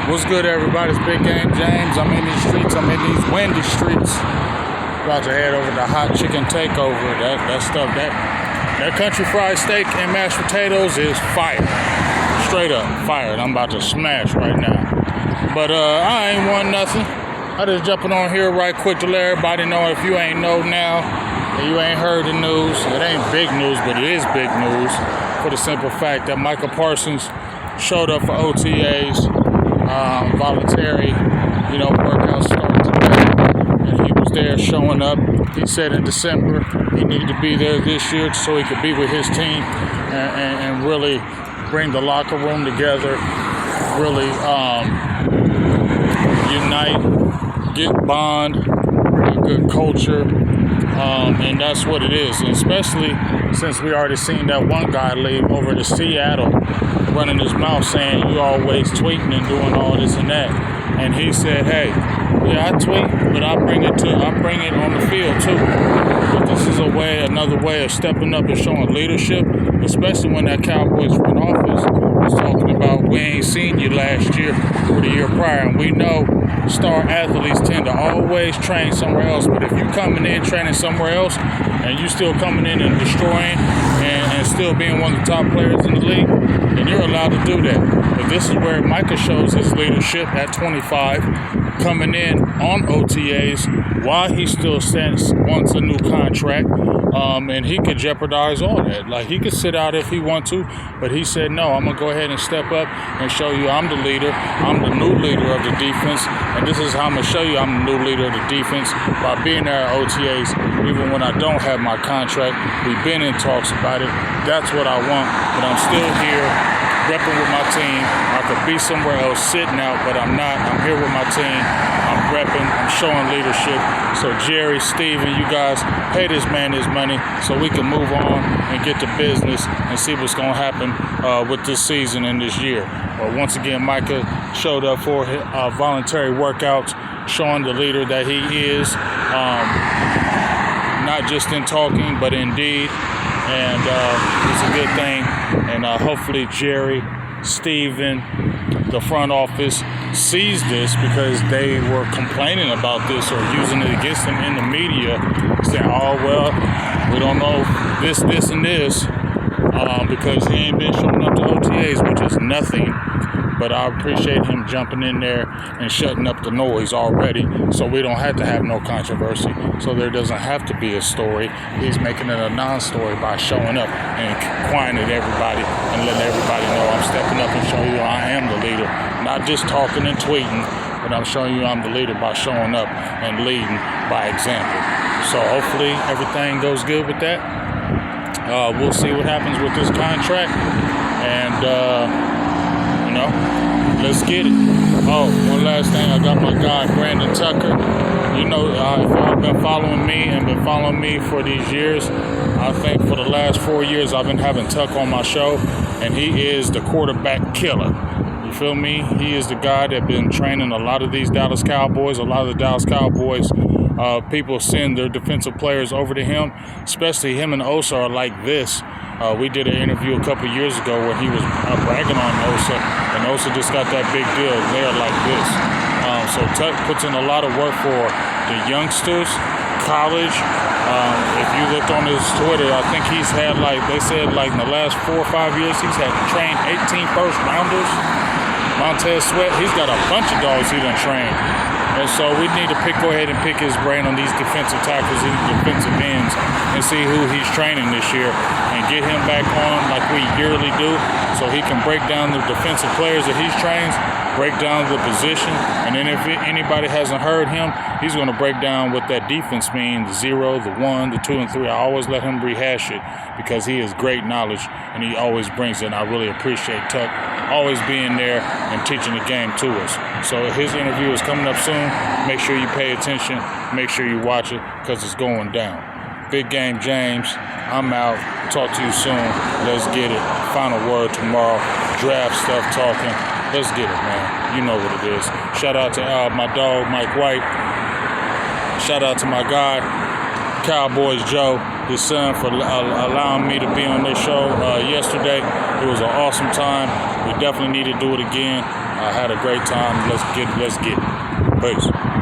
What's good, everybody? It's Big Game James. I'm in these streets. I'm in these windy streets. About to head over to Hot Chicken Takeover. That country fried steak and mashed potatoes is fire. Straight up fire. And I'm about to smash right now. But I ain't won nothing. I just jumping on here right quick to let everybody know, if you ain't know now, and you ain't heard the news. It ain't big news, but it is big news. For the simple fact that Micah Parsons showed up for OTAs. Voluntary, workout started today, and he was there showing up. He said in December he needed to be there this year so he could be with his team and really bring the locker room together, really unite, get bond, bring a good culture, and that's what it is. And especially since we already seen that one guy leave over to Seattle, running his mouth saying you always tweeting and doing all this and that. And he said, hey, yeah, I tweet, but I bring it on the field too. But this is another way of stepping up and showing leadership, especially when that Cowboys front office was talking about, we ain't seen you last year or the year prior. And we know star athletes tend to always train somewhere else. But if you coming in training somewhere else and you still coming in and destroying and still being one of the top players in the league, then you're allowed to do that. But this is where Micah shows his leadership at 25, coming in on OTAs while he still wants a new contract. And he could jeopardize all that. Like, he could sit out if he wants to, but he said, no, I'm going to go ahead and step up and show you I'm the leader. I'm the new leader of the defense, and this is how I'm going to show you I'm the new leader of the defense, by being there at OTAs, even when I don't have my contract. We've been in talks about it. That's what I want, but I'm still here repping with my team. I could be somewhere else sitting out, but I'm not. I'm here with my team. I'm repping. I'm showing leadership. So Jerry, Steven, you guys, pay this man his money so we can move on and get to business and see what's going to happen with this season and this year. But once again, Micah showed up for voluntary workouts, showing the leader that he is, not just in talking, but in deed. And it's a good thing. And hopefully Jerry, Steven, the front office sees this, because they were complaining about this or using it against him in the media, saying, oh, well, we don't know this, and this, because he ain't been showing up to OTAs, which is nothing. But I appreciate him jumping in there and shutting up the noise already, so we don't have to have no controversy, so there doesn't have to be a story. He's making it a non-story by showing up and quieting everybody and letting everybody know I'm stepping up and showing you I am the leader. Not just talking and tweeting, but I'm showing you I'm the leader by showing up and leading by example. So hopefully everything goes good with that. We'll see what happens with this contract, and let's get it. Oh, one last thing. I got my guy, Brandon Tucker. If y'all been following me and been following me for these years, I think for the last 4 years I've been having Tuck on my show, and he is the quarterback killer. You feel me? He is the guy that been training a lot of these Dallas Cowboys. A lot of the Dallas Cowboys people send their defensive players over to him, especially him and Osa are like this. We did an interview a couple years ago where he was bragging on Osa, and Osa just got that big deal. They're like this. So Tuck puts in a lot of work for the youngsters, college. If you look on his Twitter, I think he's had, they said in the last 4 or 5 years, he's had trained 18 first rounders. Montez Sweat, he's got a bunch of dogs he done trained. And so we need to go ahead and pick his brain on these defensive tackles, these defensive ends, and see who he's training this year and get him back on like we yearly do, so he can break down the defensive players that he's trained, break down the position, and then if anybody hasn't heard him, he's going to break down what that defense means, the 0, the 1, the 2, and 3. I always let him rehash it because he has great knowledge and he always brings it, and I really appreciate Tuck always being there and teaching the game to us. So his interview is coming up soon. Make sure you pay attention. Make sure you watch it, because it's going down. Big Game James, I'm out. Talk to you soon. Let's get it. Final word tomorrow. Draft stuff talking. Let's get it, man. You know what it is. Shout out to my dog, Mike White. Shout out to my guy, Cowboys Joe. his son, for allowing me to be on this show yesterday. It was an awesome time. We definitely need to do it again. I had a great time. Let's get it. Peace.